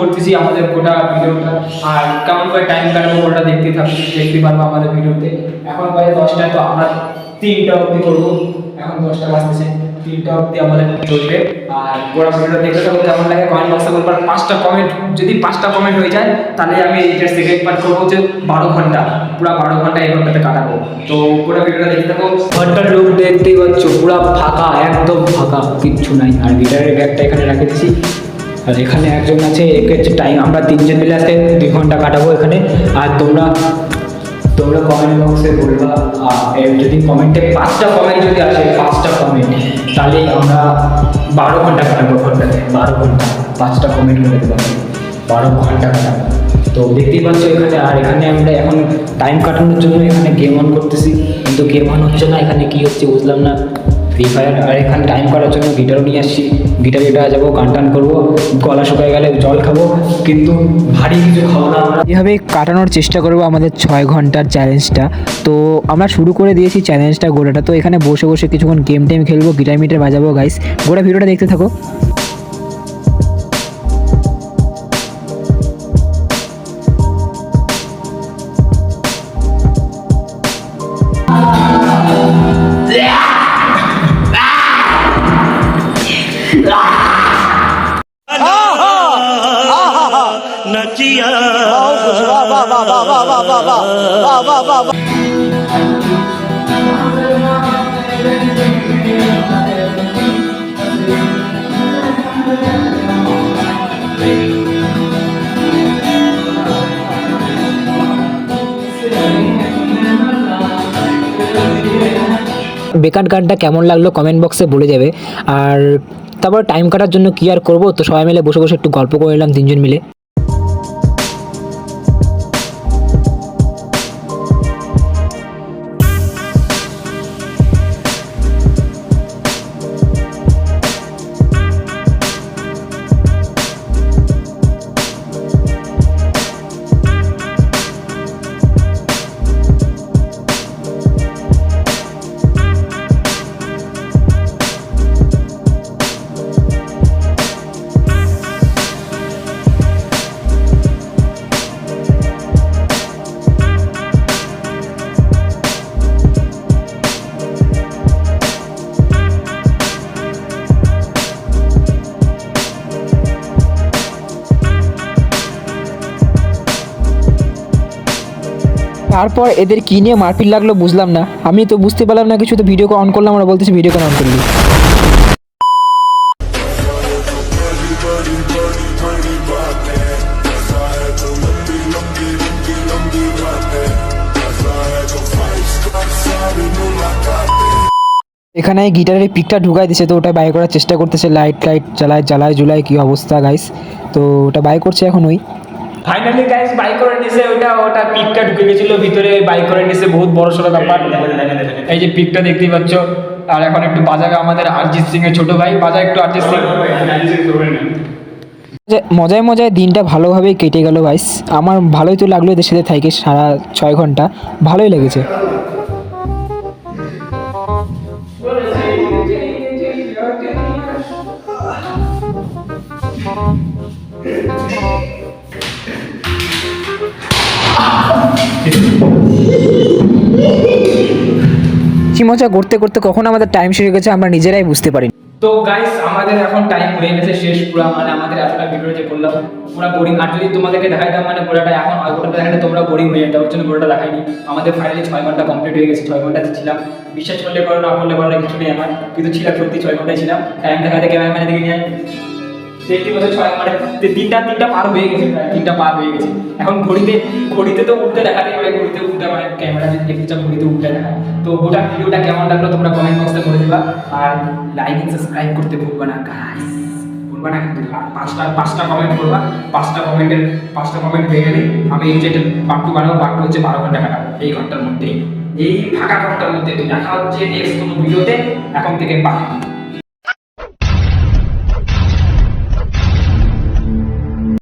করতেছি আমাদের গোটা ভিডিওটা। আর কেমন করে টাইম কাটাবো ওটা দেখতে পারবো আমাদের ভিডিওতে। এখন বাজে 10টা, তো আমরা 3টা অবধি করবো। এখন 10টা বাজতেছে, 3টা অবধি আমাদের চলবে। আর গোটা ভিডিওটা দেখতে থাকবো, কেমন লাগে কমেন্ট বক্সে বলবার। 5টা কমেন্ট, যদি 5টা কমেন্ট হয়ে যায় তাহলে আমি এইটার সেকেন্ড পার্ট করবো, যে 12 ঘন্টা, পুরো 12 ঘন্টা এই ঘন্টাতে কাটাবো। তো গোটা ভিডিওটা দেখতে থাকো। ঘন্টার লুক দেখতেই পাচ্ছ, পুরো ফাঁকা, একদম ফাঁকা, কিচ্ছু নাই। আর গিটারের ব্যাগটা এখানে রেখে দিছি। আর এখানে একজন আছে, একে টাইম আমরা 3জন মিলে আজকে 2 ঘন্টা কাটাবো এখানে। আর তোমরা কমেন্ট বক্সে বলবা, যদি কমেন্টে 5টা কমেন্ট যদি আসে, 5টা কমেন্ট, তাহলে আমরা 12 ঘন্টা কাটাবো। ঘন্টাতে 12 ঘন্টা, 5টা কমেন্ট করে দেবো, 12 ঘন্টা কাটাবো। তো দেখতেই পাচ্ছ এখানে। আর এখানে আমরা এখন টাইম কাটানোর জন্য এখানে গেম অন করতেছি, কিন্তু গেম অন হচ্ছে না। এখানে কি হচ্ছে বুঝলাম না, ফ্রি ফায়ার। আর এখানে টাইম করার জন্য গিটারও নিয়ে আসছি, গিটারে এটা যাবো, গান টান করবো, গলা শুকায় গেলে জল খাবো, কিন্তু ভারী কিছু খাবো না। আমরা এভাবে কাটানোর চেষ্টা করবো আমাদের 6 ঘন্টার চ্যালেঞ্জটা। তো আমরা শুরু করে দিয়েছি চ্যালেঞ্জটা গোটাটা। তো এখানে বসে বসে কিছুক্ষণ গেম টেম খেলবো, গিটার মিটার বাজাবো গাইস। গোটা ভিডিওটা দেখতে থাকো। नचिया বেকার গানটা কেমন লাগলো কমেন্ট বক্সে বলে যাবে। আর তারপর টাইম কাটার জন্য কি আর করবো, তো সবাই মিলে বসে বসে একটু গল্প করে নিলাম 3জন মিলে। তারপর এদের কি নিয়ে মারপিট লাগলো বুঝলাম না, আমি তো বুঝতে পারলাম না কিছু। তো ভিডিও অন করলাম, ওরা বলতেছে ভিডিও অন করলি। এখানে গিটারের পিকটা ঢুকাই দিছে, তো ওটা বাই করার চেষ্টা করতেছে। লাইট জ্বালায় জুলায় কি অবস্থা গাইস। তো ওটা বাই করছে এখন। ওই ফাইনালি গাইস বাই করে নিছে, ওটা পিকটা ঢুকে গেছিল ভিতরে, বাই করে নিছে। বহুত বড় সড়ো ব্যাপার। এই যে পিকটা দেখতেই পাচ্ছ। আর এখন একটু বাজাবে আমাদের অরিজিৎ সিং এর ছোট ভাই, বাজা একটু অরিজিৎ সিং। মজায় মজায় দিনটা ভালোভাবেই কেটে গেল গাইস। আমার ভালোই তো লাগলো এদের সাথে থাইকে, সারা 6 ঘন্টা ভালোই লেগেছে। মজা করতে করতে কখন আমাদের টাইম শেষ হয়ে গেছে আমরা নিজেরাই বুঝতে পারি। তো গাইস আমাদের এখন টাইম হয়ে গেছে শেষ পুরো। মানে আমাদের এতটা ভিডিও যে করলাম পুরো বোরিং। আর যদি তোমাদেরকে দেখাইতাম মানে পুরোটা এখন গোটাটা দেখালে তোমরা বোরিং হয়ে যেত, ওর জন্য পুরোটা দেখাইনি। আমাদের ফাইনালি 6 ঘন্টা কমপ্লিট হয়ে গেছে। 6 ঘন্টাতে ছিলাম, বিশ্বাস করলে করো না করলে করো কিছু নেই আমার, কিন্তু ছিলাম সত্যি 6 ঘন্টায় ছিলাম। টাইম দেখাতে ক্যামেরাম্যানের দিকে নিয়ে দেখতে বছর 6 মানে 3টা পার হয়ে গেছে, 3টা পার হয়ে গেছে। এখন ঘড়িতে তো উল্টে দেখাতে পারে, ঘড়িতে উল্টে মানে ক্যামেরা দেখতে ঘড়িতে উল্টে দেখায়। তো গোটা ভিডিওটা কেমন লাগলো তোমরা কমেন্ট বক্সে করে দিবা। আর লাইক এন্ড সাবস্ক্রাইব করতে ভুলবা না গাইস, ভুলবা না কিন্তু। 5টা কমেন্ট করবা, 5টা কমেন্ট হয়ে গেলে আমি এই যে পার্ট 2 বানাবো। পার্ট 2 হচ্ছে 12 ঘন্টা কাটাবো, এই ঘন্টার মধ্যে, এই ফাঁকা ঘন্টার মধ্যে। দেখা হচ্ছে নেক্সট কোনো ভিডিওতে। এখন থেকে বাই।